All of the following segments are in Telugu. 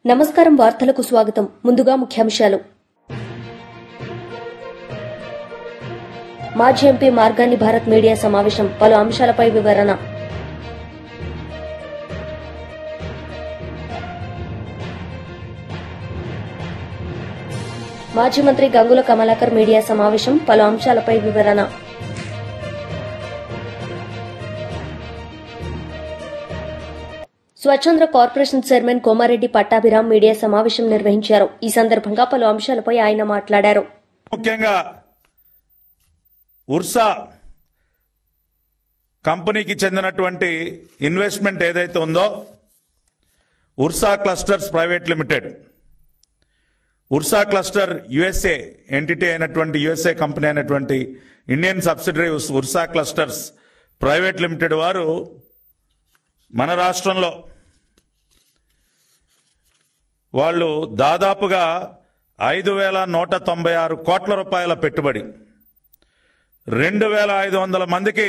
నమస్కారం వార్తలకు స్వాగతం. ముందుగా ముఖ్యాంశాలు. మాజీ ఎంపీ మార్గాన్ని భారత్ మీడియా సమావేశం, పలు అంశాలపై వివరణ. మాజీ మంత్రి గంగుల కమలాకర్ మీడియా సమావేశం, పలు అంశాలపై వివరణ. Swachhandhra corporation chairman Komareddy Pattabhiram media సమావేశం నిర్వహించారు. ఈ సందర్భంగా పలు అంశాలపై ఆయన మాట్లాడారు. ముఖ్యంగా ఉర్సా కంపెనీకి చెందినటువంటి ఇన్వెస్ట్మెంట్ ఏదైతే ఉందో, Ursa clusters private limited, Ursa cluster USA entity అయినటువంటి యుఎస్ఏ కంపెనీ అయినటువంటి Indian subsidiary Ursa clusters private limited వారు మన రాష్ట్రంలో వాళ్ళు దాదాపుగా 5,196 కోట్ల రూపాయల పెట్టుబడి, 2,500 మందికి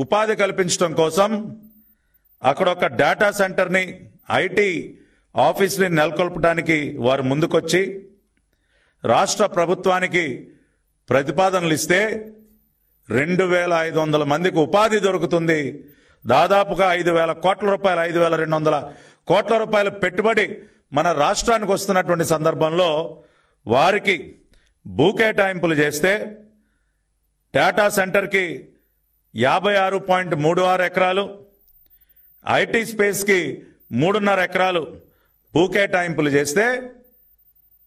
ఉపాధి కల్పించడం కోసం అక్కడ ఒక డేటా సెంటర్ని, ఐటీ ఆఫీస్ని నెలకొల్పడానికి వారు ముందుకొచ్చి రాష్ట్ర ప్రభుత్వానికి ప్రతిపాదనలు ఇస్తే 2,500 మందికి ఉపాధి దొరుకుతుంది. దాదాపుగా 5,000 కోట్ల రూపాయలు, 5,200 కోట్ల రూపాయల పెట్టుబడి మన రాష్ట్రానికి వస్తున్నటువంటి సందర్భంలో వారికి భూ కేటాయింపులు చేస్తే డేటా సెంటర్కి 56.36 ఎకరాలు, ఐటీ స్పేస్కి 3.5 ఎకరాలు భూ కేటాయింపులు చేస్తే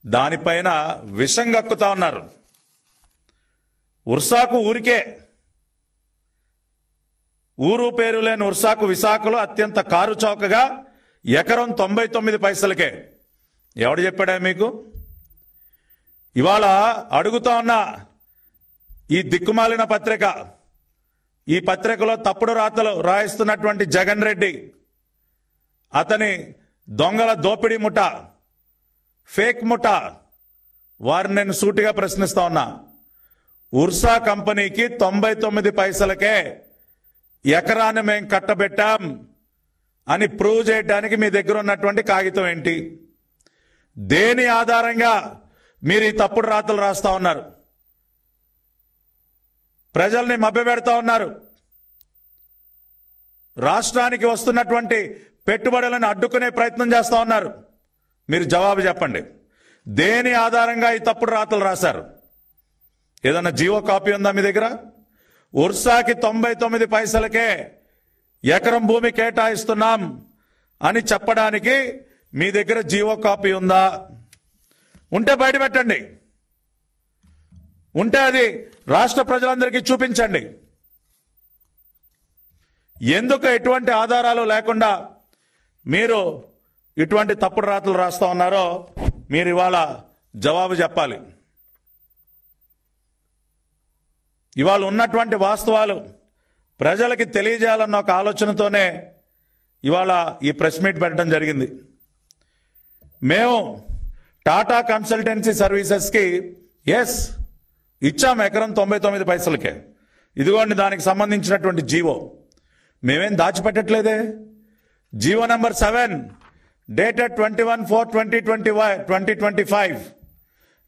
దానిపైన విషం కక్కుతా ఉన్నారు. ఉర్సాకు ఊరికే ఊరు పేరు లేని ఉర్సాకు విశాఖలో అత్యంత కారు చౌకగా ఎకరం 99 పైసలకే. ఎవడు చెప్పాడా మీకు? ఇవాళ అడుగుతా ఉన్న ఈ దిక్కుమాలిన పత్రిక, ఈ పత్రికలో తప్పుడు రాతలు రాయిస్తున్నటువంటి జగన్ రెడ్డి, అతని దొంగల దోపిడీ ముఠ, ఫేక్ ముఠ, వారిని నేను సూటిగా ప్రశ్నిస్తా ఉన్నా. ఉర్సా కంపెనీకి 99 పైసలకే ఎకరాన్ని మేం కట్టబెట్టాం అని ప్రూవ్ చేయడానికి మీ దగ్గర ఉన్నటువంటి కాగితం ఏంటి? దేని ఆధారంగా మీరు ఈ తప్పుడు రాతలు రాస్తా ఉన్నారు? ప్రజల్ని మభ్యపెడతా ఉన్నారు. రాష్ట్రానికి వస్తున్నటువంటి పెట్టుబడులను అడ్డుకునే ప్రయత్నం చేస్తా ఉన్నారు. మీరు జవాబు చెప్పండి. దేని ఆధారంగా ఈ తప్పుడు రాతలు రాశారు? ఏదన్నా జీవో కాపీ ఉందా మీ దగ్గర? ఉర్సాకి 99 పైసలకే ఎకరం భూమి కేటాయిస్తున్నాం అని చెప్పడానికి మీ దగ్గర జీవో కాపీ ఉందా? ఉంటే బయట పెట్టండి. ఉంటే అది రాష్ట్ర ప్రజలందరికీ చూపించండి. ఎందుకు ఎటువంటి ఆధారాలు లేకుండా మీరు ఇటువంటి తప్పుడు రాతలు రాస్తా ఉన్నారో మీరు ఇవాళ జవాబు చెప్పాలి. ఇవాళ ఉన్నటువంటి వాస్తవాలు ప్రజలకి తెలియజేయాలన్న ఒక ఆలోచనతోనే ఇవాళ ఈ ప్రెస్ మీట్ పెట్టడం జరిగింది. మేము టాటా కన్సల్టెన్సీ సర్వీసెస్కి ఇచ్చాము ఎకరం 99 పైసలకే. ఇదిగోండి దానికి సంబంధించినటువంటి జీవో. మేమేం దాచిపెట్టట్లేదే. GO number 7 dated 21/4/2025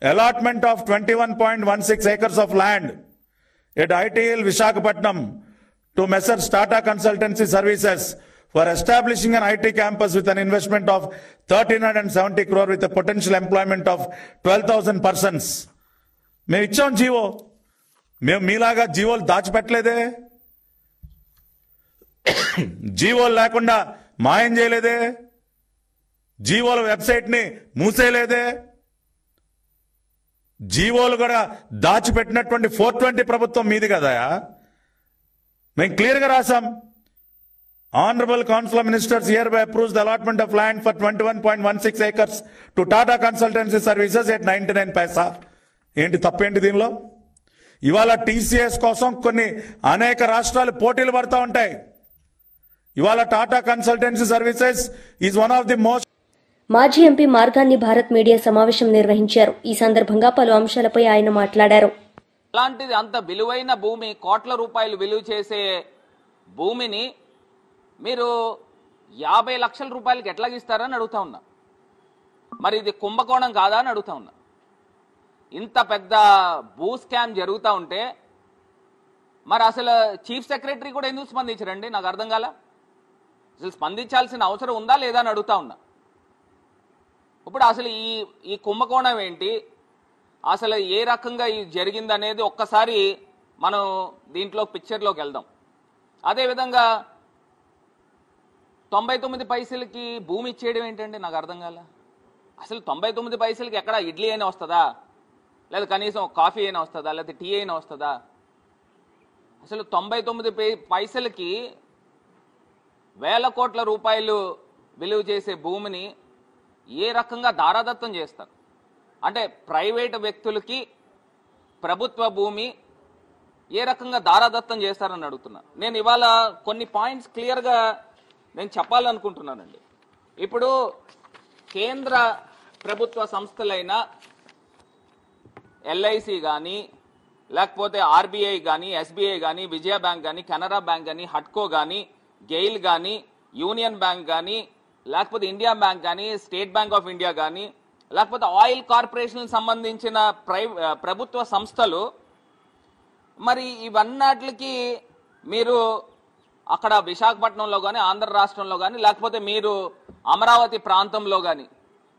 allotment of 21.16 acres of land at ITL Visakhapatnam to Messrs Tata Consultancy Services for establishing an IT campus with an investment of 1,370 crore with a potential employment of 12,000 persons. మేము ఇచ్చాం జీవో. మేము మీలాగా జీవోలు దాచిపెట్టలేదే. జీవోలు లేకుండా మాయం చేయలేదే. జీవోల వెబ్సైట్ని మూసేయలేదే. జీవోలు కూడా దాచిపెట్టినటువంటి 420 ప్రభుత్వం మీది కదా. మేము క్లియర్గా రాసాం. Honourable council of ministers here by approves the allotment of land for 21.16 acres to Tata consultancy services at 99 పైసా. ఏంటి తప్పేంటి దీనిలో? ఇవాళ టీసీఎస్ కోసం కొన్ని అనేక రాష్ట్రాలు పోటీలు పడతా ఉంటాయి. ఇవాళ Tata consultancy services is one of the most. మాజీ ఎంపీ మార్గాన్ని భారత్ మీడియా సమావేశం నిర్వహించారు. ఈ సందర్భంగా పలు అంశాలపై ఆయన మాట్లాడారు. అలాంటిది అంత విలువైన భూమి, కోట్ల రూపాయలు విలువ చేసే భూమిని మీరు 50 లక్షల రూపాయలకి ఎట్లాగిస్తారని అడుగుతా ఉన్నా. మరి ఇది కుంభకోణం కాదా అని అడుగుతా ఉన్నా. ఇంత పెద్ద భూ స్కామ్ జరుగుతూ ఉంటే మరి అసలు చీఫ్ సెక్రటరీ కూడా ఎందుకు స్పందించరండి? నాకు అర్థం కాల. అసలు స్పందించాల్సిన అవసరం ఉందా లేదా అని అడుగుతా ఉన్నా. ఇప్పుడు అసలు ఈ కుంభకోణం ఏంటి, అసలు ఏ రకంగా ఇది జరిగిందనేది ఒక్కసారి మనం దీంట్లో పిక్చర్లోకి వెళ్దాం. అదేవిధంగా 99 పైసలకి భూమి ఇచ్చేయడం ఏంటండి? నాకు అర్థం కాల. అసలు 99 పైసలకి ఎక్కడ ఇడ్లీ అయినా వస్తుందా, లేదా కనీసం కాఫీ అయినా వస్తుందా, లేదా టీ అయినా వస్తుందా? అసలు 99 పైసలకి వేల కోట్ల రూపాయలు విలువ చేసే భూమిని ఏ రకంగా దారాదత్తం చేస్తారు? అంటే ప్రైవేటు వ్యక్తులకి ప్రభుత్వ భూమి ఏ రకంగా దారాదత్తం చేస్తారని అడుగుతున్నా. నేను ఇవాళ కొన్ని పాయింట్స్ క్లియర్గా నేను చెప్పాలనుకుంటున్నానండి. ఇప్పుడు కేంద్ర ప్రభుత్వ సంస్థలైన ఎల్ఐసి కానీ, లేకపోతే ఆర్బీఐ కానీ, ఎస్బీఐ కానీ, విజయ బ్యాంక్ కానీ, కెనరా బ్యాంక్ కానీ, హట్కో కానీ, గెయిల్ కానీ, యూనియన్ బ్యాంక్ కానీ, లేకపోతే ఇండియా బ్యాంక్ కానీ, స్టేట్ బ్యాంక్ ఆఫ్ ఇండియా కానీ, లేకపోతే ఆయిల్ కార్పొరేషన్ సంబంధించిన ప్రభుత్వ సంస్థలు, మరి ఇవన్నిటికి మీరు అక్కడ విశాఖపట్నంలో కానీ, ఆంధ్ర రాష్ట్రంలో కానీ, లేకపోతే మీరు అమరావతి ప్రాంతంలో కానీ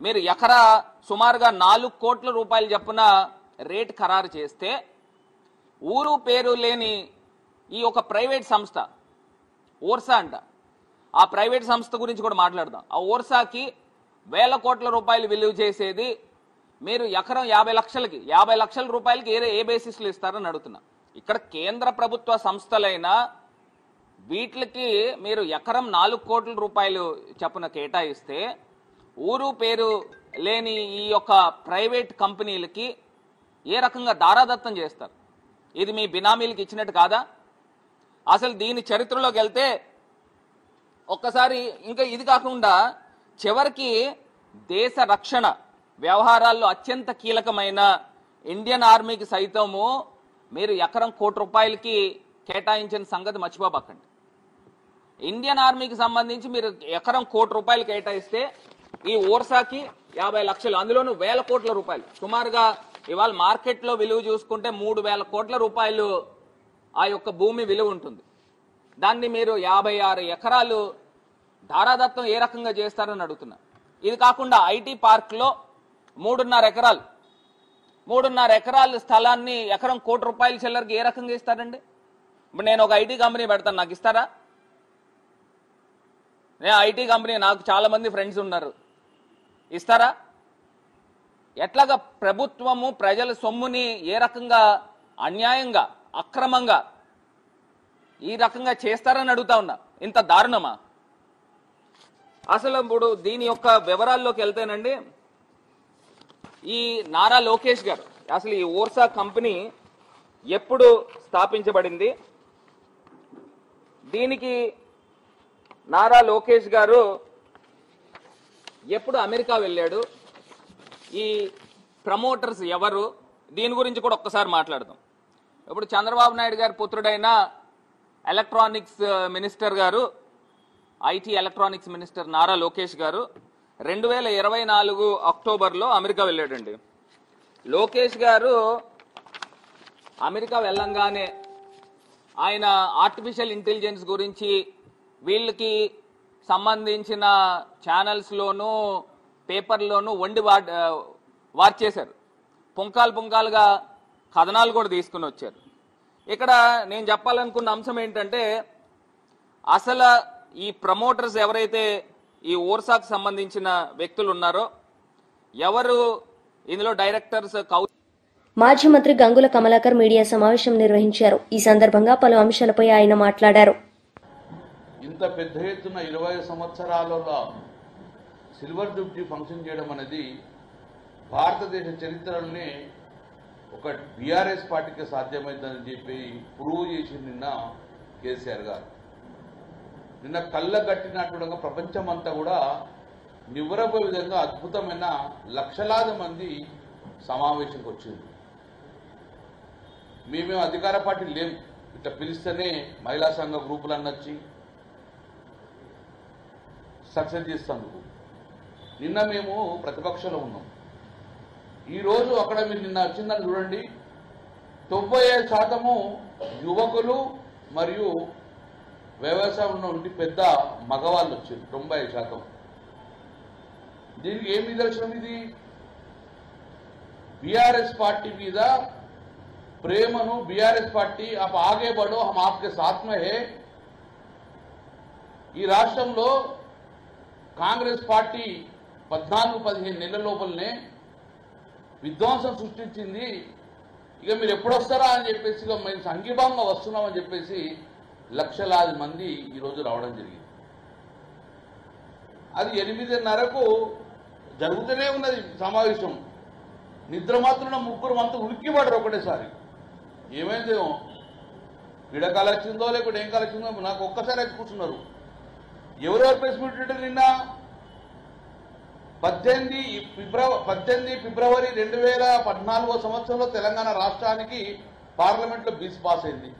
మీరు ఎకరా సుమారుగా 4 కోట్ల రూపాయలు చొప్పున రేట్ ఖరారు చేస్తే, ఊరు పేరు లేని ఈ ఒక ప్రైవేట్ సంస్థ ఓర్సా అంట, ఆ ప్రైవేట్ సంస్థ గురించి కూడా మాట్లాడదాం. ఆ ఓర్సాకి వేల కోట్ల రూపాయలు విలువ చేసేది మీరు ఎకరం 50 లక్షల రూపాయలకి ఏ బేసిస్లో ఇస్తారని అడుగుతున్నా. ఇక్కడ కేంద్ర ప్రభుత్వ సంస్థలైన వీటికి మీరు ఎకరం 4 కోట్ల రూపాయలు చొప్పున కేటాయిస్తే, ఊరు పేరు లేని ఈ యొక్క ప్రైవేట్ కంపెనీలకి ఏ రకంగా దారాదత్తం చేస్తారు? ఇది మీ బినామీలకు ఇచ్చినట్టు కాదా? అసలు దీని చరిత్రలోకి వెళ్తే ఒక్కసారి ఇంకా ఇది కాకుండా చివరికి దేశ రక్షణ వ్యవహారాల్లో అత్యంత కీలకమైన ఇండియన్ ఆర్మీకి సైతము మీరు ఎకరం 1 కోటి రూపాయలకి కేటాయించిన సంగతి మర్చిపోబక్కండి. ఇండియన్ ఆర్మీకి సంబంధించి మీరు ఎకరం 1 కోటి రూపాయలు కేటాయిస్తే, ఈ ఓర్సాకి 50 లక్షలు, అందులోనూ వేల కోట్ల రూపాయలు, సుమారుగా ఇవాళ మార్కెట్లో విలువ చూసుకుంటే 3,000 కోట్ల రూపాయలు ఆ యొక్క భూమి విలువ ఉంటుంది. దాన్ని మీరు 56 ఎకరాలు దారాదత్తం ఏ రకంగా చేస్తారని అడుగుతున్నా. ఇది కాకుండా ఐటీ పార్క్లో 3.5 ఎకరాల స్థలాన్ని ఎకరం 1 కోటి రూపాయల చిల్లరకి ఏ రకంగా ఇస్తారండి? ఇప్పుడు నేను ఒక ఐటీ కంపెనీ పెడతాను, నాకు ఇస్తారా? నేను ఐటీ కంపెనీ, నాకు చాలా మంది ఫ్రెండ్స్ ఉన్నారు, ఇస్తారా? ఎట్లాగా ప్రభుత్వము ప్రజల సొమ్ముని ఏ రకంగా అన్యాయంగా అక్రమంగా ఈ రకంగా చేస్తారని అడుగుతా ఉన్నా. ఇంత దారుణమా? అసలు ఇప్పుడు దీని యొక్క వివరాల్లోకి వెళ్తేనండి, ఈ నారా లోకేష్ గారు, అసలు ఈ ఓర్సా కంపెనీ ఎప్పుడు స్థాపించబడింది, దీనికి నారా లోకేష్ గారు ఎప్పుడు అమెరికా వెళ్ళాడు, ఈ ప్రమోటర్స్ ఎవరు, దీని గురించి కూడా ఒక్కసారి మాట్లాడదాం. ఇప్పుడు చంద్రబాబు నాయుడు గారి పుత్రుడైన ఎలక్ట్రానిక్స్ మినిస్టర్ గారు, IT electronics minister Nara Lokesh గారు 2024 అక్టోబర్లో అమెరికా వెళ్ళాడండి. లోకేష్ గారు అమెరికా వెళ్ళంగానే ఆయన ఆర్టిఫిషియల్ ఇంటెలిజెన్స్ గురించి వీళ్ళకి సంబంధించిన ఛానల్స్లోనూ పేపర్లోనూ వండి వార్చేశారు. పుంకాలుగా కథనాలు కూడా తీసుకుని వచ్చారు. ఇక్కడ నేను చెప్పాలనుకున్న అంశం ఏంటంటే, అసలు ఈ ప్రమోటర్స్ ఎవరైతే ఈ ఓర్సాకు సంబంధించిన వ్యక్తులు ఉన్నారో, ఎవరు ఇందులో డైరెక్టర్స్, మాజీ మంత్రి గంగుల కమలాకర్ మీడియా సమావేశం నిర్వహించారు. ఈ సందర్భంగా పలు అంశాలపై ఆయన మాట్లాడారు. ఇంత పెద్ద ఎత్తున 20 సంవత్సరాలలో సిల్వర్ జూబ్లీ ఫంక్షన్ చేయడం అనేది భారతదేశ చరిత్రలోనే ఒక బీఆర్ఎస్ పార్టీకి సాధ్యమైందని చెప్పి ప్రూవ్ చేసి నిన్న కేసీఆర్ గారు. నిన్న కళ్ళ కట్టినట్టుగా ప్రపంచమంతా కూడా నివ్వరపోయే విధంగా అద్భుతమైన లక్షలాది మంది సమావేశంకి వచ్చింది. మేమేం అధికార పార్టీ లేం, ఇట్లా పిలిస్తేనే మహిళా సంఘ గ్రూపులు అన్నొచ్చి సక్సెస్ చేస్తాను. నిన్న మేము ప్రతిపక్షంలో ఉన్నాం. ఈరోజు అక్కడ మీరు నిన్న వచ్చిందని చూడండి, 95% యువకులు మరియు వ్యవసాయంలో ఉండి పెద్ద మగవాళ్ళు వచ్చారు. 95%. దీనికి ఏం నిదర్శనం? ఇది బీఆర్ఎస్ పార్టీ మీద ప్రేమను, బీఆర్ఎస్ పార్టీ आप आगे बढ़ो हम आपके साथ में है. ఈ రాష్ట్రంలో కాంగ్రెస్ పార్టీ 14-15 నెలల లోపలనే విధ్వంసం సృష్టించింది. ఇక మీరు ఎప్పుడొస్తారా అని చెప్పేసి మేము సంఘీభావంగా వస్తున్నామని చెప్పేసి లక్షలాది మంది ఈరోజు రావడం జరిగింది. అది 8:30కు జరుగుతూనే ఉన్నది సమావేశం. నిద్ర మాత్రం ముగ్గురు మంత్రులు ఉలిక్కిపడరు ఒకటేసారి. ఏమైందేమో విడకాల వచ్చిందో లేకపోతే ఏం కాల వచ్చిందో నాకు ఒక్కసారి అయితే కూర్చున్నారు. ఎవరెవరు ప్రెస్ మీట్ పెట్టారు? నిన్న 18 ఫిబ్రవరి 2014 సంవత్సరంలో తెలంగాణ రాష్ట్రానికి పార్లమెంట్లో బిల్ పాస్ అయింది.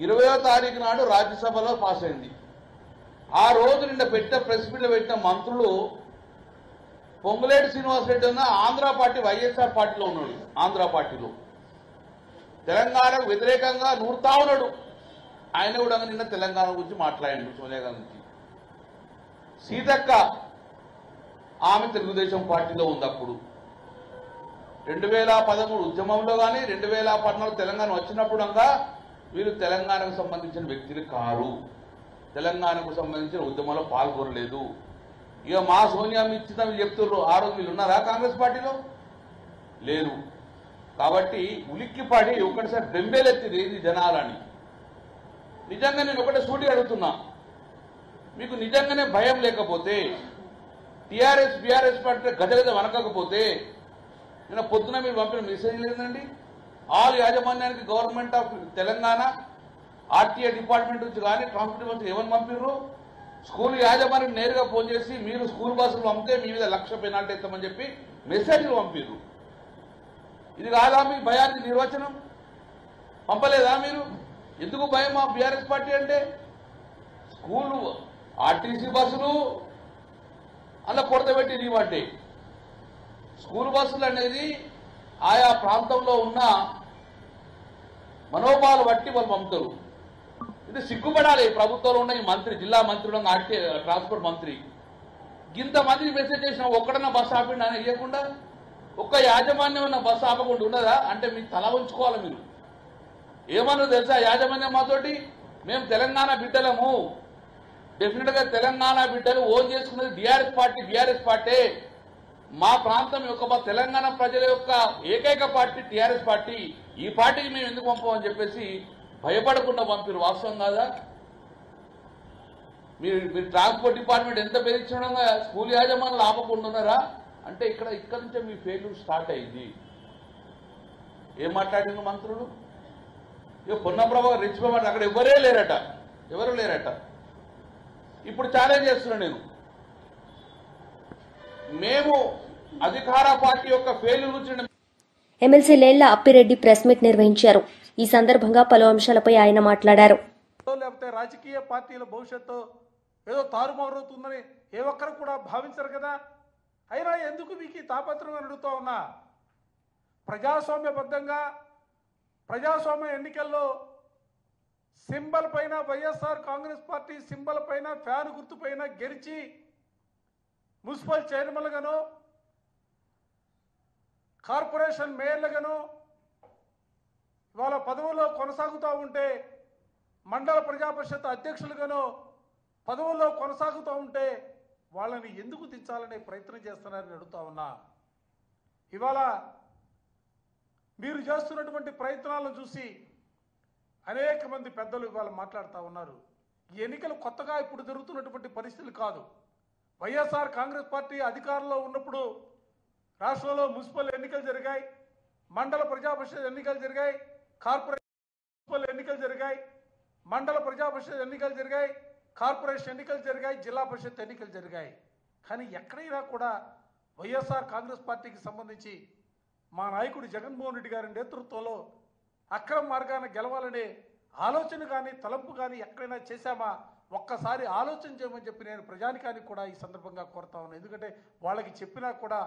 20వ తారీఖు నాడు రాజ్యసభలో పాస్ అయింది. ఆ రోజు నిన్న పెట్టిన ప్రెస్ మీట్లో పెట్టిన మంత్రులు పొంగులేటి శ్రీనివాసరెడ్డి అన్న ఆంధ్ర పార్టీ వైఎస్ఆర్ పార్టీలో ఉన్నాడు. ఆంధ్ర పార్టీలో తెలంగాణకు వ్యతిరేకంగా నూరుతా ఉన్నాడు. ఆయన కూడా నిన్న తెలంగాణ గురించి మాట్లాడాడు. సోనియా గాంధీ సీతక్క ఆమె తెలుగుదేశం పార్టీలో ఉంది. అప్పుడు 2013 ఉద్యమంలో కానీ 2014 తెలంగాణ వచ్చినప్పుడు వీరు తెలంగాణకు సంబంధించిన వ్యక్తులు కారు, తెలంగాణకు సంబంధించిన ఉద్యమంలో పాల్గొనలేదు. ఇక మా సోనియా ఇచ్చిందని చెప్తున్నారు. ఆ రోజు వీళ్ళు ఉన్నారా కాంగ్రెస్ పార్టీలో? లేరు. కాబట్టి ఉలిక్కిపడి ఒకటిసారి బెంబేలెత్తిది ఇది జనాలని. నిజంగా నేను ఒకటే సూటిగా అడుగుతున్నా, మీకు నిజంగానే భయం లేకపోతే, టీఆర్ఎస్ బీఆర్ఎస్ పార్టీ గజగజ వనకపోతే, నిన్న పొద్దున మీరు పంపిన మెసేజ్ లేదండి. ఆల్ యాజమాన్యానికి government of Telangana RTA department నుంచి కానీ ట్రాన్స్పోర్ట్ నుంచి ఏమని పంపిర్రు? స్కూల్ యాజమాన్యం నేరుగా ఫోన్ చేసి మీరు స్కూల్ బస్సులు పంపితే మీ మీద 1,00,000 పెనాల్టీ ఇస్తామని చెప్పి మెసేజ్లు పంపిర్రు. ఇది కాదా మీ భయానికి నిర్వచనం? పంపలేదా మీరు? ఎందుకు భయం మా బీఆర్ఎస్ పార్టీ అంటే? స్కూలు ఆర్టీసీ బస్సులు అలా కొడతబెట్టి ఇవ్వండి. స్కూల్ బస్సులు అనేది ఆయా ప్రాంతంలో ఉన్న మనోభావాలు బట్టి వాళ్ళు పంపుతారు. ఇది సిగ్గుపడాలి. ప్రభుత్వంలో ఉన్న ఈ మంత్రి, జిల్లా మంత్రి, ఆర్టీ ట్రాన్స్పోర్ట్ మంత్రి ఇంతమంది మెసేజ్ చేసిన ఒక్కడన్నా బస్సు ఆపిండి అని ఇవ్వకుండా, ఒక్క యాజమాన్యం ఉన్న బస్సు ఆపకుండా ఉన్నదా? అంటే మీకు తల ఉంచుకోవాలి. మీరు ఏమన్నా తెలుసా యాజమాన్యం మాతోటి? మేము తెలంగాణ బిడ్డలము, డెఫినెట్ గా తెలంగాణ బిడ్డలు ఓన్ చేసుకున్నది బీఆర్ఎస్ పార్టీ. మా ప్రాంతం యొక్క, మా తెలంగాణ ప్రజల యొక్క ఏకైక పార్టీ టీఆర్ఎస్ పార్టీ. ఈ పార్టీకి మేము ఎందుకు పంపమని చెప్పేసి భయపడకుండా పంపిరు. వాస్తవం కాదా? మీరు ట్రాన్స్పోర్ట్ డిపార్ట్మెంట్ ఎంత బెదిరించడంగా స్కూల్ యాజమానులు ఆపకుండా ఉన్నారా అంటే ఇక్కడ నుంచే మీ ఫెయిల్యూర్ స్టార్ట్ అయింది. ఏం మాట్లాడిన మంత్రులు? ఇక పొన్నప్రభ రెచ్చిపోమాట అక్కడ ఎవరు లేరట. ఇప్పుడు ఛాలెంజ్ చేస్తున్నా నేను, మేము అధికార పార్టీ యొక్క ఫెయిల్యూర్ గురించి. MLC Lella Appireddy press meet నిర్వహించారు. ఈ సందర్భంగా పలు అంశాలపై ఆయన మాట్లాడారు. లేకపోతే రాజకీయ పార్టీల భవిష్యత్తు ఏదో తారుమారుతుందని ఏ ఒక్కరు కూడా భావించరు కదా. అయినా ఎందుకు మీకు తాపత్రం అని అడుగుతా ఉన్నా. ప్రజాస్వామ్యబద్ధంగా ప్రజాస్వామ్య ఎన్నికల్లో సింబల్ పైన వైఎస్ఆర్ కాంగ్రెస్ పార్టీ సింబల్ పైన ఫ్యాన్ గుర్తు పైన గెలిచి మున్సిపల్ చైర్మన్లుగాను, కార్పొరేషన్ మేయర్లుగాను ఇవాళ పదవుల్లో కొనసాగుతూ ఉంటే, మండల ప్రజా పరిషత్ అధ్యక్షులుగాను పదవుల్లో కొనసాగుతూ ఉంటే వాళ్ళని ఎందుకు దించాలనే ప్రయత్నం చేస్తున్నారని అడుగుతా ఉన్నా. ఇవాళ మీరు చేస్తున్నటువంటి ప్రయత్నాలను చూసి అనేక మంది పెద్దలు ఇవాళ మాట్లాడుతూ ఉన్నారు. ఈ ఎన్నికలు కొత్తగా ఇప్పుడు జరుగుతున్నటువంటి పరిస్థితులు కాదు. వైఎస్ఆర్ కాంగ్రెస్ పార్టీ అధికారంలో ఉన్నప్పుడు రాష్ట్రంలో మున్సిపల్ ఎన్నికలు జరిగాయి, మండల ప్రజా పరిషత్ ఎన్నికలు జరిగాయి, కార్పొరేషన్ ఎన్నికలు జరిగాయి, మండల ప్రజా పరిషత్ ఎన్నికలు జరిగాయి, కార్పొరేషన్ ఎన్నికలు జరిగాయి, జిల్లా పరిషత్ ఎన్నికలు జరిగాయి. కానీ ఎక్కడైనా కూడా వైఎస్ఆర్ కాంగ్రెస్ పార్టీకి సంబంధించి మా నాయకుడు జగన్మోహన్ రెడ్డి గారి నేతృత్వంలో అక్రమ మార్గాన గెలవాలనే ఆలోచన కానీ తలంపు కానీ ఎక్కడైనా చేశామా? ఒక్కసారి ఆలోచన చేయమని చెప్పి నేను ప్రజానికానికి కూడా ఈ సందర్భంగా కోరుతా ఉన్నాను. ఎందుకంటే వాళ్ళకి చెప్పినా కూడా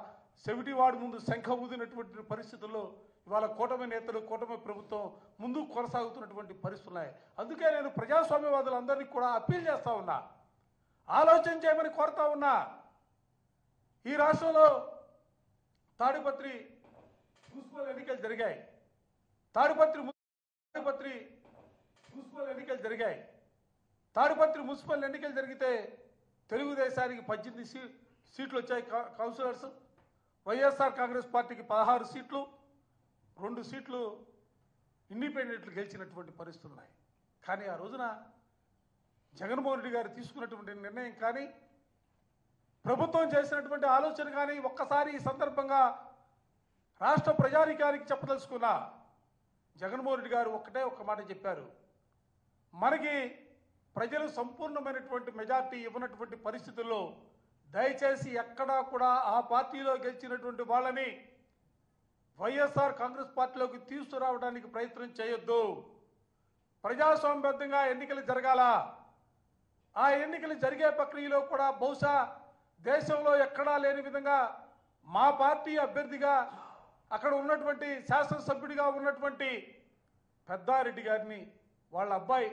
చెవిటివాడు ముందు శంఖ ఊదినటువంటి పరిస్థితుల్లో ఇవాళ కూటమి నేతలు, కూటమి ప్రభుత్వం ముందుకు కొనసాగుతున్నటువంటి పరిస్థితులు ఉన్నాయి. అందుకే నేను ప్రజాస్వామ్యవాదులందరినీ కూడా అప్పీల్ చేస్తా ఉన్నా, ఆలోచన చేయమని కోరుతా ఉన్నా. ఈ రాష్ట్రంలో తాడిపత్రి మున్సిపల్ ఎన్నికలు జరిగాయి. తాడిపత్రి మున్సిపల్ ఎన్నికలు జరిగితే తెలుగుదేశానికి 18 సీట్లు వచ్చాయి కౌన్సిలర్స్, వైఎస్ఆర్ కాంగ్రెస్ పార్టీకి 16 సీట్లు, 2 సీట్లు ఇండిపెండెంట్లు గెలిచినటువంటి పరిస్థితులు ఉన్నాయి. కానీ ఆ రోజున జగన్మోహన్ రెడ్డి గారు తీసుకున్నటువంటి నిర్ణయం కానీ, ప్రభుత్వం చేసినటువంటి ఆలోచన కానీ ఒక్కసారి ఈ సందర్భంగా రాష్ట్ర ప్రజానికానికి చెప్పదలుచుకున్నా. జగన్మోహన్ రెడ్డి గారు ఒక్క మాట చెప్పారు, మనకి ప్రజలు సంపూర్ణమైనటువంటి మెజార్టీ ఇవ్వనటువంటి పరిస్థితుల్లో దయచేసి ఎక్కడా కూడా ఆ పార్టీలో గెలిచినటువంటి వాళ్ళని వైఎస్ఆర్ కాంగ్రెస్ పార్టీలోకి తీసుకురావడానికి ప్రయత్నం చేయొద్దు. ప్రజాస్వామ్యబద్ధంగా ఎన్నికలు జరగాల. ఆ ఎన్నికలు జరిగే ప్రక్రియలో కూడా బహుశా దేశంలో ఎక్కడా లేని విధంగా మా పార్టీ అభ్యర్థిగా అక్కడ ఉన్నటువంటి శాసనసభ్యుడిగా ఉన్నటువంటి పెద్దారెడ్డి గారిని వాళ్ళ అబ్బాయి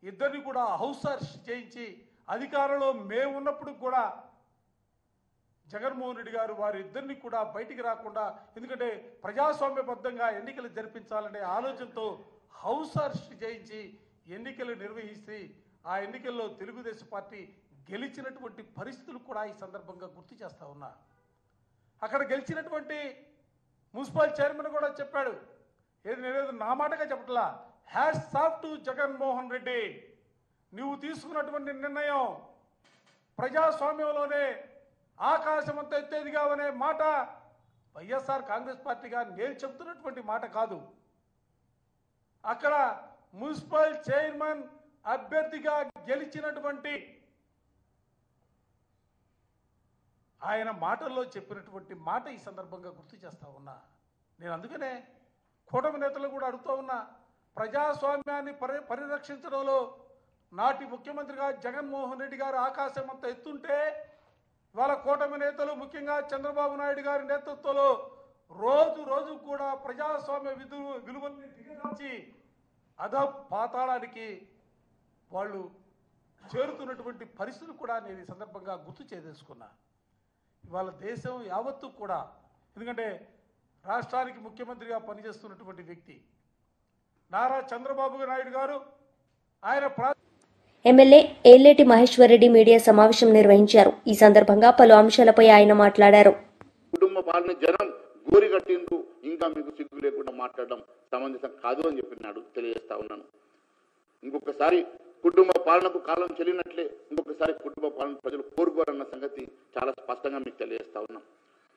ఇద్దరిని కూడా హౌస్ అరెస్ట్ చేయించి అధికారంలో మేము ఉన్నప్పుడు కూడా జగన్మోహన్ రెడ్డి గారు వారిద్దరిని కూడా బయటికి రాకుండా, ఎందుకంటే ప్రజాస్వామ్యబద్ధంగా ఎన్నికలు జరిపించాలనే ఆలోచనతో హౌస్ అరెస్ట్ చేయించి ఎన్నికలు నిర్వహిస్తే ఆ ఎన్నికల్లో తెలుగుదేశం పార్టీ గెలిచినటువంటి పరిస్థితులు కూడా ఈ సందర్భంగా గుర్తు చేస్తా ఉన్నా. అక్కడ గెలిచినటువంటి మున్సిపల్ చైర్మన్ కూడా చెప్పాడు, నేనేదో నా మాటగా చెప్పట్లా, hats off to Jaganmohan Reddy, నువ్వు తీసుకున్నటువంటి నిర్ణయం ప్రజాస్వామ్యంలోనే ఆకాశమంత ఎత్తేదిగా అనే మాట వైఎస్ఆర్ కాంగ్రెస్ పార్టీగా నేను చెబుతున్నటువంటి మాట కాదు. అక్కడ మున్సిపల్ చైర్మన్ అభ్యర్థిగా గెలిచినటువంటి ఆయన మాటల్లో చెప్పినటువంటి మాట ఈ సందర్భంగా గుర్తు చేస్తా ఉన్నా. నేను అందుకనే కూటమి నేతలు కూడా అడుగుతూ ఉన్నా, ప్రజాస్వామ్యాన్ని పరిరక్షించడంలో నాటి ముఖ్యమంత్రిగా జగన్మోహన్ రెడ్డి గారు ఆకాశం అంత ఎత్తుంటే ఇవాళ కూటమి నేతలు ముఖ్యంగా చంద్రబాబు నాయుడు గారి నేతృత్వంలో రోజు రోజు కూడా ప్రజాస్వామ్య విలువల్ని దిగజార్చి పాతాళానికి వాళ్ళు చేరుతున్నటువంటి పరిస్థితులు కూడా నేను ఈ సందర్భంగా గుర్తు చేయదలుచుకున్నా. ఇవాళ దేశం యావత్తు కూడా, ఎందుకంటే రాష్ట్రానికి ముఖ్యమంత్రిగా పనిచేస్తున్నటువంటి వ్యక్తి నారా చంద్రబాబు నాయుడు గారు ఆయన ఎమ్మెల్యే ఏలేటి మహేశ్వర్ రెడ్డి మీడియా సమావేశం నిర్వహించారు. ఈ సందర్భంగా పలు అంశాలపై ఆయన మాట్లాడారు. కుటుంబ పాలన జనం గోరిగట్టిందు, ఇంకా మీకు సిగ్గు లేకుండా మాట్లాడడం సమంజసం కాదు అని చెప్పినాడు. తెలియజేస్తా ఉన్నాను. ఇంకొకసారి కుటుంబ పాలనకు కాలం చెల్లినట్లే ఇంకొకసారి కుటుంబ పాలన ప్రజలు కోరుకోరన్న సంగతి చాలా స్పష్టంగా మీకు తెలియజేస్తా ఉన్నాం.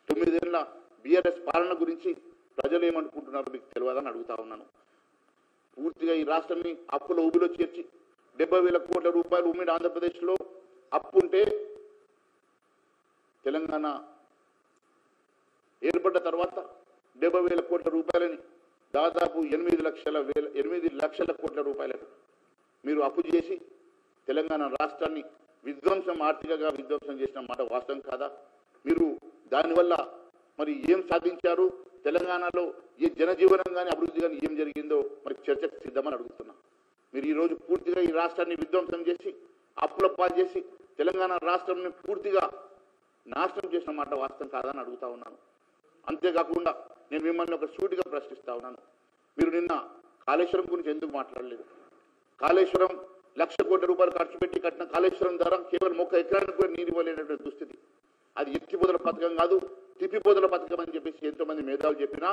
9 ఏళ్ల బీఆర్ఎస్ పాలన గురించి ప్రజలు ఏమనుకుంటున్నారో మీకు తెలియదని అడుగుతా ఉన్నాను. పూర్తిగా ఈ రాష్ట్రాన్ని అప్పుల ఊబిలో చేర్చి 70,000 కోట్ల రూపాయలు ఉమ్మడి ఆంధ్రప్రదేశ్లో అప్పు ఉంటే, తెలంగాణ ఏర్పడ్డ తర్వాత 70,000 కోట్ల రూపాయలని దాదాపు 8 లక్షల కోట్ల రూపాయలకు మీరు అప్పు చేసి తెలంగాణ రాష్ట్రాన్ని ఆర్థికంగా విధ్వంసం చేసిన మాట వాస్తవం కాదా? మీరు దానివల్ల మరి ఏం సాధించారు? తెలంగాణలో ఏ జనజీవనం కానీ అభివృద్ధి కానీ ఏం జరిగిందో మరి చర్చకు సిద్ధమని అడుగుతున్నా. మీరు ఈరోజు పూర్తిగా ఈ రాష్ట్రాన్ని విధ్వంసం చేసి అప్పుల పాలు చేసి తెలంగాణ రాష్ట్రాన్ని పూర్తిగా నాశనం చేసిన మాట వాస్తవం కాదని అడుగుతా ఉన్నాను. అంతేకాకుండా నేను మిమ్మల్ని ఒక సూటిగా ప్రశ్నిస్తా ఉన్నాను. మీరు నిన్న కాళేశ్వరం గురించి ఎందుకు మాట్లాడలేదు? కాళేశ్వరం 1,00,000 కోట్ల రూపాయలు ఖర్చు పెట్టి కట్టిన కాళేశ్వరం ద్వారా కేవలం 1 ఎకరానికి కూడా నీరు ఇవ్వలేనటువంటి దుస్థితి. అది ఎత్తిపోదల పథకం కాదు, తిప్పిపోదల పథకం అని చెప్పేసి ఎంతోమంది మేధావులు చెప్పినా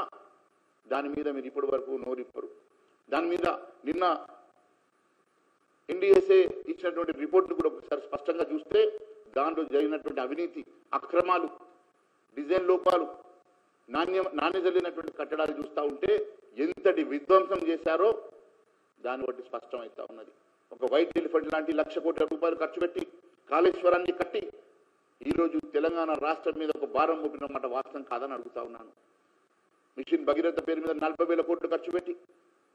దాని మీద మీరు ఇప్పటి వరకు నోరిప్పరు. దాని మీద నిన్న ఎన్డీఎస్ఏ ఇచ్చినటువంటి రిపోర్ట్లు కూడా ఒకసారి స్పష్టంగా చూస్తే దాంట్లో జరిగినటువంటి అవినీతి, అక్రమాలు, డిజైన్ లోపాలు, నాణ్యత లేనటువంటి కట్టడాలు చూస్తూ ఉంటే ఎంతటి విధ్వంసం చేశారో దాన్ని బట్టి స్పష్టమవుతా ఉన్నది. ఒక వైట్ ఎలిఫెంట్ లాంటి 1,00,000 కోట్ల రూపాయలు ఖర్చు పెట్టి కాళేశ్వరాన్ని కట్టి ఈరోజు తెలంగాణ రాష్ట్రం మీద ఒక భారం మోపిన మాట వాస్తవం కాదని అడుగుతా ఉన్నాను. మిషన్ భగీరథ పేరు మీద 40,000 కోట్లు ఖర్చు పెట్టి,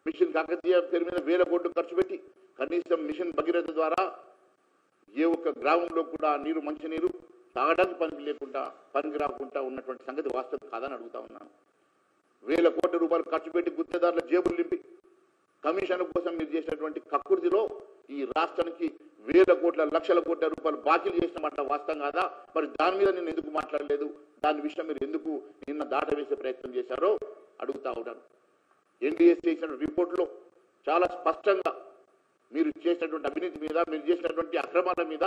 మిషన్ కాకతీయ పేరు మీద 1,000 కోట్లు ఖర్చు పెట్టి కనీసం మిషన్ భగీరథ ద్వారా ఏ ఒక్క గ్రామంలో కూడా నీరు మంచినీరు తాగడానికి పనికి రాకుండా ఉన్నటువంటి సంగతి వాస్తవం కాదని అడుగుతా ఉన్నాను. వేల కోట్ల రూపాయలు ఖర్చు పెట్టి గుత్తేదారుల జేబులు నింపి కమిషన్ కోసం మీరు చేసినటువంటి కక్కుర్తిలో ఈ రాష్ట్రానికి వేల కోట్ల లక్షల కోట్ల రూపాయలు బాకీలు చేసినమాట వాస్తవం కాదా? మరి దాని మీద నేను ఎందుకు మాట్లాడలేదు? దాని విషయం మీరు ఎందుకు నిన్న దాటవేసే ప్రయత్నం చేశారో అడుగుతా ఉన్నాను. ఎన్డీఏ చేసిన రిపోర్టులో చాలా స్పష్టంగా మీరు చేసినటువంటి అవినీతి మీద, మీరు చేసినటువంటి అక్రమాల మీద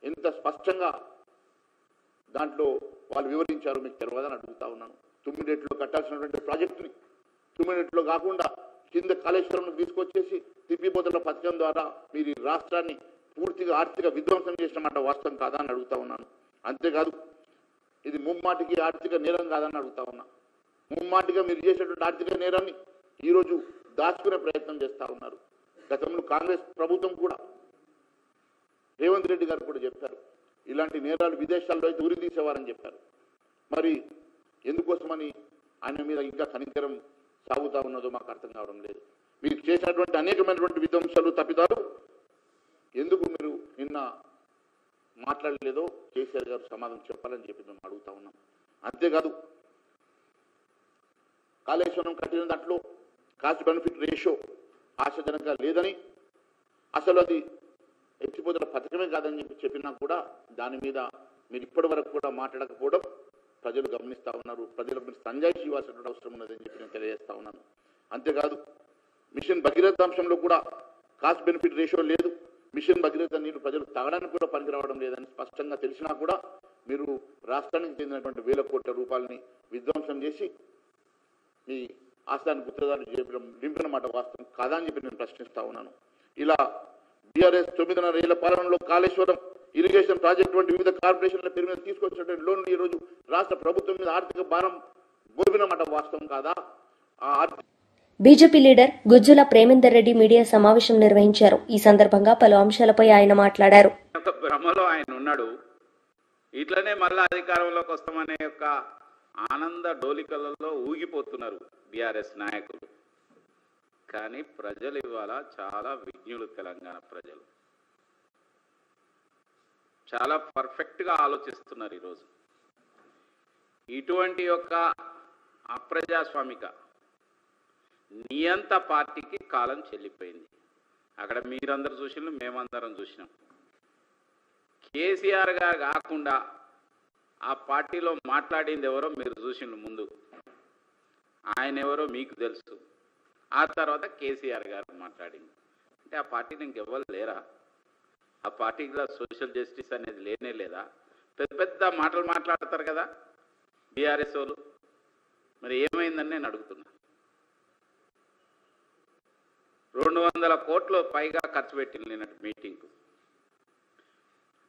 ఎంత స్పష్టంగా దాంట్లో వాళ్ళు వివరించారు మీకు తెలియదని అడుగుతా ఉన్నాను. తుమ్మిడేట్లో కట్టాల్సినటువంటి ప్రాజెక్టుని తుమ్మిడేట్లో కాకుండా కింద కాళేశ్వరంను తీసుకొచ్చేసి తిప్పిపోతల పథకం ద్వారా మీరు ఈ రాష్ట్రాన్ని పూర్తిగా ఆర్థిక విధ్వంసం చేసినమాట వాస్తవం కాదా అని అడుగుతా ఉన్నాను. అంతేకాదు ఇది ముమ్మాటికి ఆర్థిక నేరం కాదని అడుగుతా ఉన్నా. ముమ్మాటిగా మీరు చేసినటువంటి ఆర్థిక నేరాన్ని ఈరోజు దాచుకునే ప్రయత్నం చేస్తూ ఉన్నారు. గతంలో కాంగ్రెస్ ప్రభుత్వం కూడా రేవంత్ రెడ్డి గారు కూడా చెప్పారు ఇలాంటి నేరాలు విదేశాల్లో అయితే ఉరి తీసేవారని చెప్పారు. మరి ఎందుకోసమని ఆయన మీద ఇంకా కనికరం సాగుతా ఉన్నదో మాకు అర్థం కావడం లేదు. మీరు చేసినటువంటి అనేకమైనటువంటి విధ్వంసాలు తప్పిదాలు ఎందుకు మీరు నిన్న మాట్లాడలేదో కేసీఆర్ గారు సమాధానం చెప్పాలని చెప్పి మేము అడుగుతా ఉన్నాం. అంతేకాదు కాళేశ్వరం కట్టిన దాంట్లో కాస్ట్ బెనిఫిట్ రేషియో ఆశాజనకంగా లేదని, అసలు అది ఎత్తిపోతల పథకమే కాదని చెప్పినా కూడా దాని మీద మీరు ఇప్పటి వరకు కూడా మాట్లాడకపోవడం ప్రజలు గమనిస్తూ ఉన్నారు. ప్రజలకు మీరు సంజాయిషి ఇవ్వాల్సిన అవసరం ఉన్నదని చెప్పి నేను తెలియజేస్తా ఉన్నాను. అంతేకాదు మిషన్ భగీరథ అంశంలో కూడా కాస్ట్ బెనిఫిట్ రేషియో లేదు. మిషన్ భగీరథ నీరు ప్రజలు తాగడానికి కూడా పనికి రావడం లేదని స్పష్టంగా తెలిసినా కూడా మీరు రాష్ట్రానికి చెందినటువంటి వేల కోట్ల రూపాయలని విధ్వంసం చేసి మీ ఆస్థాన గుత్తేదారులు నింపిన మాట వాస్తవం కాదా అని చెప్పి నేను ప్రశ్నిస్తా ఉన్నాను. ఇలా బీఆర్ఎస్ 9.5 ఏళ్ల పాలనలో కాళేశ్వరం ఇరిగేషన్ ప్రాజెక్టు వంటి వివిధ కార్పొరేషన్ల పేరు మీద తీసుకొచ్చినటువంటి లోన్లు ఈ రోజు రాష్ట్ర ప్రభుత్వం మీద ఆర్థిక భారం మోపిన మాట వాస్తవం కాదా? BJP leader Gujjula Premender Reddy media సమావేశం నిర్వహించారు. ఈ సందర్భంగా పలు అంశాలపై ఆయన మాట్లాడారు. భ్రమలో ఆయన ఉన్నాడు. ఇట్లనే మళ్ళా అధికారంలోకి వస్తామనే యొక్క ఆనంద డోలికలలో ఊగిపోతున్నారు బీఆర్ఎస్ నాయకులు. కానీ ప్రజలు ఇవాళ చాలా విజ్ఞులు. తెలంగాణ ప్రజలు చాలా పర్ఫెక్ట్గా ఆలోచిస్తున్నారు. ఈరోజు ఇటువంటి యొక్క అప్రజాస్వామిక నియంత పార్టీకి కాలం చెల్లిపోయింది. అక్కడ మీరందరూ చూసినాం, మేమందరం చూసినాం. కేసీఆర్ గారు కాకుండా ఆ పార్టీలో మాట్లాడింది ఎవరో మీరు చూసిండు. ముందు ఆయన ఎవరో మీకు తెలుసు. ఆ తర్వాత కేసీఆర్ గారు మాట్లాడింది. అంటే ఆ పార్టీని ఇంకెవ్వరు లేరా? ఆ పార్టీలో సోషల్ జస్టిస్ అనేది లేనే లేదా? పెద్ద పెద్ద మాటలు మాట్లాడతారు కదా బీఆర్ఎస్ వాళ్ళు. మరి ఏమైందని నేను అడుగుతున్నా. 200 కోట్లు పైగా ఖర్చు పెట్టింది నిన్నటి మీటింగ్కు.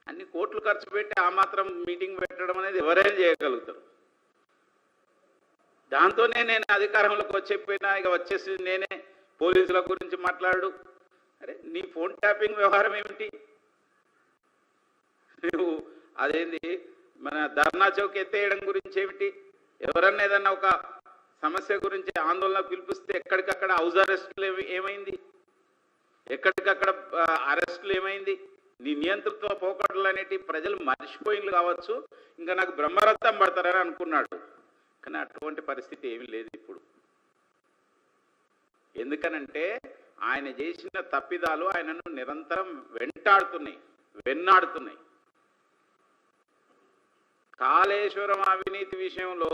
అన్ని కోట్లు ఖర్చు పెట్టి ఆ మాత్రం మీటింగ్ పెట్టడం అనేది ఎవరైనా చేయగలుగుతారు. దాంతోనే నేను అధికారంలోకి వచ్చేపోయినా ఇక వచ్చేసి నేనే పోలీసుల గురించి మాట్లాడు. అరే నీ ఫోన్ ట్యాపింగ్ వ్యవహారం ఏమిటి? నువ్వు అదేంది మన ధర్నా చౌక్ ఎత్తేయడం గురించి ఏమిటి? ఎవరన్నా ఏదన్నా ఒక సమస్య గురించి ఆందోళన పిలిపిస్తే ఎక్కడికక్కడ హౌస్ అరెస్టులు ఏమైంది? ఎక్కడికక్కడ అరెస్టులు ఏమైంది? నీ నియంతృత్వ పోకడలు అనేటి ప్రజలు మర్చిపోయిన్లు కావచ్చు, ఇంకా నాకు బ్రహ్మరథం పడతారని అనుకున్నాడు. కానీ అటువంటి పరిస్థితి ఏమీ లేదు ఇప్పుడు. ఎందుకనంటే ఆయన చేసిన తప్పిదాలు ఆయనను నిరంతరం వెన్నాడుతున్నాయి. కాళేశ్వరం అవినీతి విషయంలో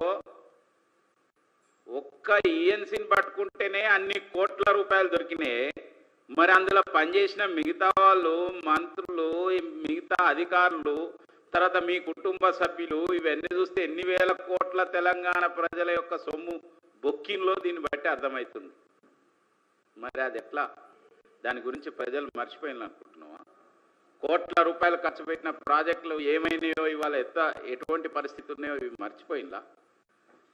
ఒక్క ఈఎన్సీని పట్టుకుంటేనే అన్ని కోట్ల రూపాయలు దొరికినాయి. మరి అందులో పనిచేసిన మిగతా వాళ్ళు, మంత్రులు, మిగతా అధికారులు, తర్వాత మీ కుటుంబ సభ్యులు, ఇవన్నీ చూస్తే ఎన్ని వేల కోట్ల తెలంగాణ ప్రజల యొక్క సొమ్ము బొక్కిన్లో దీన్ని బట్టి అర్థమవుతుంది. మరి అది ఎట్లా? దాని గురించి ప్రజలు మర్చిపోయిన అనుకుంటున్నావా? కోట్ల రూపాయలు ఖర్చు పెట్టిన ప్రాజెక్టులు ఏమైనాయో, ఇవాళ ఎటువంటి పరిస్థితి ఉన్నాయో ఇవి మర్చిపోయినలా?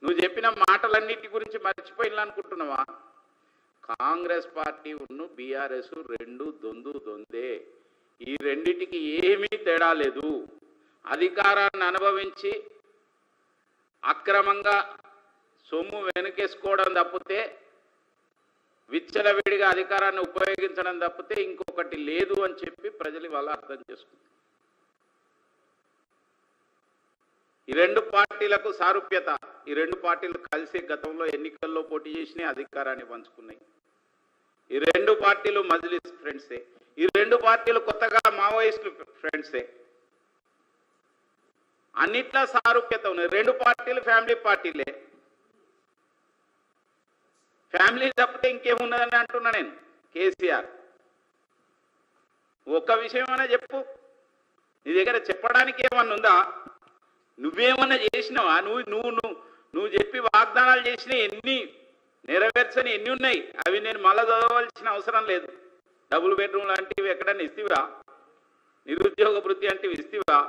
నువ్వు చెప్పిన మాటలన్నిటి గురించి మర్చిపోయినలా అనుకుంటున్నావా? కాంగ్రెస్ పార్టీ ఉన్ను బీఆర్ఎస్ రెండు దొందే. ఈ రెండిటికి ఏమీ తేడా లేదు. అధికారాన్ని అనుభవించి అక్రమంగా సొమ్ము వెనకేసుకోవడం తప్పితే, విచ్చలవిడిగా అధికారాన్ని ఉపయోగించడం తప్పితే ఇంకొకటి లేదు అని చెప్పి ప్రజలు ఇవాళ అర్థం చేసుకుంటారు. ఈ రెండు పార్టీలకు సారూప్యత, ఈ రెండు పార్టీలు కలిసి గతంలో ఎన్నికల్లో పోటీ చేసి అధికారాన్ని పంచుకున్నాయి. ఈ రెండు పార్టీలు మజ్లిస్ ఫ్రెండ్సే, ఈ రెండు పార్టీలు కొత్తగా మావోయిస్టు ఫ్రెండ్సే. అన్నిట్లా సారూప్యత ఉన్నాయి. రెండు పార్టీలు ఫ్యామిలీ పార్టీలే. ఫ్యామిలీ తప్పితే ఇంకేమున్నదని అంటున్నా నేను. కేసీఆర్ ఒక్క విషయమైనా చెప్పు, నీ దగ్గర చెప్పడానికి ఏమన్నా ఉందా? నువ్వేమన్నా చేసినావా? నువ్వు చెప్పి వాగ్దానాలు చేసిన ఎన్ని నెరవేర్చని ఎన్ని ఉన్నాయి? అవి నేను మళ్ళా చదవవలసిన అవసరం లేదు. డబుల్ బెడ్రూమ్ లాంటివి ఎక్కడన్నా ఇస్తావా? నిరుద్యోగ వృత్తి అంటే ఇస్తావా?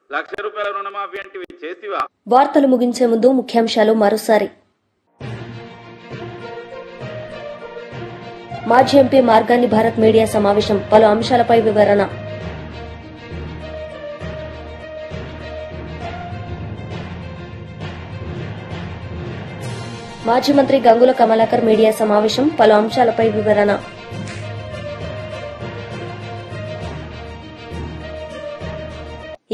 ₹1,00,000 రుణమాఫీ అంటే చేస్తావా? వార్తలు ముగించే ముందు ముఖ్యాంశాలు మరోసారి. మాజీ ఎంపీ మార్గాని భారత్ మీడియా సమావేశం, పలు అంశాలపై వివరణ. మాజీ మంత్రి గంగుల కమలాకర్ మీడియా సమావేశం, పలు అంశాలపై వివరణ.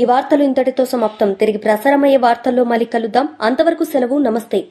ఈ వార్తలు ఇంతటితో సమాప్తం. తిరిగి ప్రసారమయ్యే వార్తల్లో మళ్ళీ కలుద్దాం. అంతవరకు సెలవు. నమస్తే.